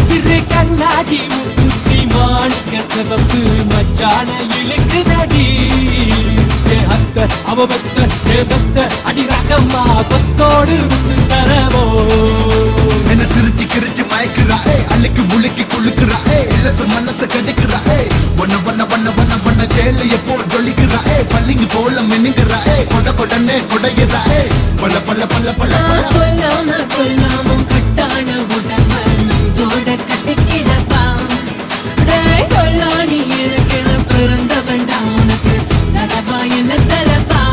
சிறு கண்ணாடி முக்குத்தி மாணிக்க சிவப்பு மச்சான இழுக்குதடி அத்த அவபத்த ஏபத்த அடி ரகம்மா கொத்தோடு விட்டு தரவோ என்ன சிரிச்சு கிரிச்சு மயக்குறா அள்ளிக்கு முழுக்கி குளுக்குறா இலச மனச கடிக்குறா ஒன்ன ஒன்ன ஒன்ன ஒன்ன ஒன்ன ஜெயிலைய போ ஜொலிக்குறா பள்ளிங்க போல மின்னுக்குறா கொட கொடனே கொடையுறா பல்ல பல்ல பல்ல பல்ல சொல்லாம கொல்லாம கட்டான உடம்ப நெஞ்சோட கட்டிக்கிடப்பா கொல்லாணி எனக்கு பிறந்த வேண்டாம் உனக்கு நடவா என்ன தரப்பா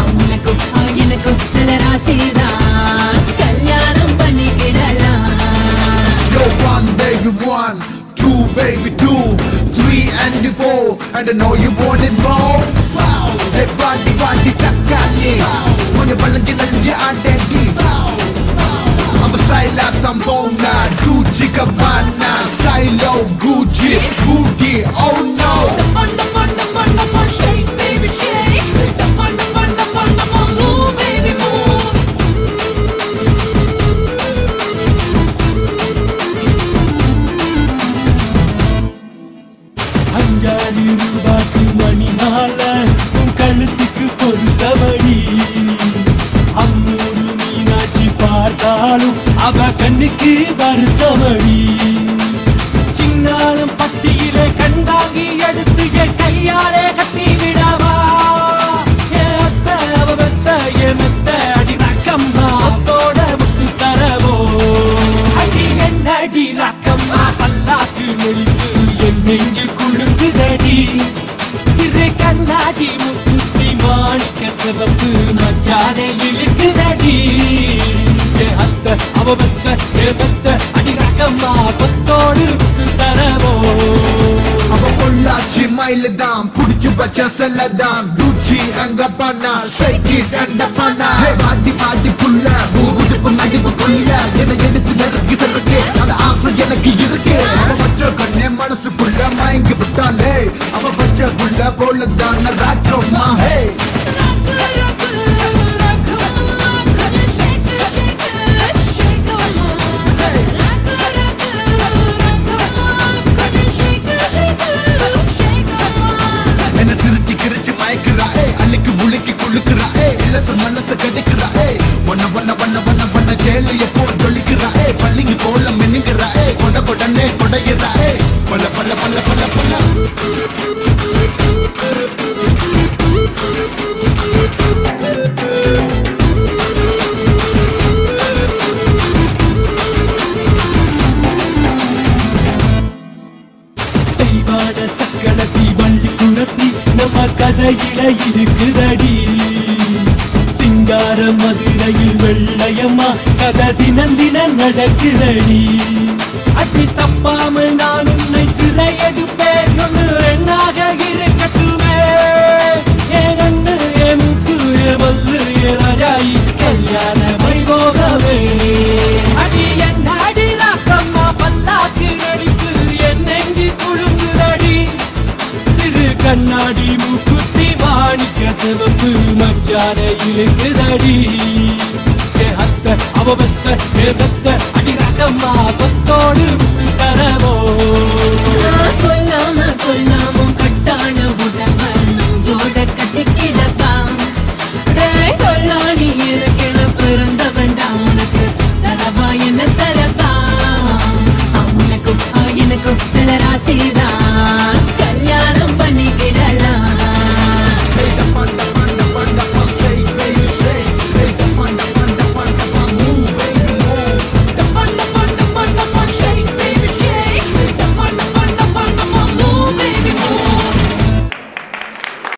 அவனுக்கும் எனக்கும் நல்ல ராசிதான் கல்யாணம் பண்ணிக்கிடலாம். Yo, 1 baby 1, 2 baby 2, 3 and 4, and I know you want it more. Wow, hey body body takali, mone balanji nalji adendi. I'm a style at Tambona, Gucci Gabbana, style of Gucci, booty, oh no. Shake baby shake, move baby move. அஞ்சாறு ரூபாய்க்கு மணி மாலை உன் கழுத்துக்கு பொறுத்தவடி 500 மீனாட்சி பார்த்தாலும் அவ கண்ணுக்கு வருத்தவடி சின்னாலும் பட்டியில கண்டாங்கி எடுத்து என் கையாலே கட்டி விடவா ஏத்த அவ வெத்த ஏமத்த அடி ரக்கம்மா தோட விட்டு தரவோ அடி என்னடி ரக்கம்மா பல்லாக்கு நெளித்து என் நெஞ்சு குழுங்குதடி சிறு கண்ணாடி முக்குத்தி மாணிக்க சிவப்பு மச்சானே இழுக்குதடி அத்த அவபத்த ஏபத்த அடி ரகம்மா கொத்தோடு விட்டு தரவோ அவ பொள்ளாச்சி மயிலதான் புடிச்சு வச்ச செல்லதான் Gucci அங்க பண்ணா shake it and பண்ணா பாட்டி பாட்டி புள்ள ஊடுப்பு நடிப்பு கொள்ள என்ன எடுத்து நறுக்கி சறுக்கு அந்த ஆசை எனக்கு இருக்கு அவ வச்ச கண்ணே மனசுக்குள்ள மயங்கி விட்டாலே அவ வச்ச புள்ள போலதான் ராக்கம்மா ஹே என்ன சிரிச்சு கிரிச்சு மயக்குறா அள்ளிக்கு முழுக்கி குளுக்குறா இலச மனச கடிக்குறா ஒன்ன ஒன்ன ஒன்ன ஒன்ன ஒன்ன ஜெயிலைய போ ஜொலிக்குறா பள்ளிங்க போல மின்னுக்குறா கொட கொடனே கொடையுறா பல்ல பல்ல பல்ல பல்ல பல்ல தெய்வான சக்களத்தி வண்டி குரத்தி நம்ம கதையில இருக்குதடி சிங்கார மதுரையில் வெள்ளையம்மா கதை தினம் தினம் நடக்குதடி அடி தப்பாம நான் உன்னை சிறையெடுப்பேன் ஒன்று என்னாக இருக்கட்டுமே என் கண்ணு என் முக்கு என் பல்லு என் ராஜாயி கல்யாண வைபோகமே அடி என் அடி ராக்கம்மா பல்லாக்கு நடிப்பு என் நெஞ்சு குழுங்குதடி சிறு கண்ணாடி மூக்குத்தி மாணிக்க சிவப்பு மச்சான இழுக்குதடி அத்த அவபத்த ஏபத்த அடி ரகம்மா கொத்தோடு விட்டு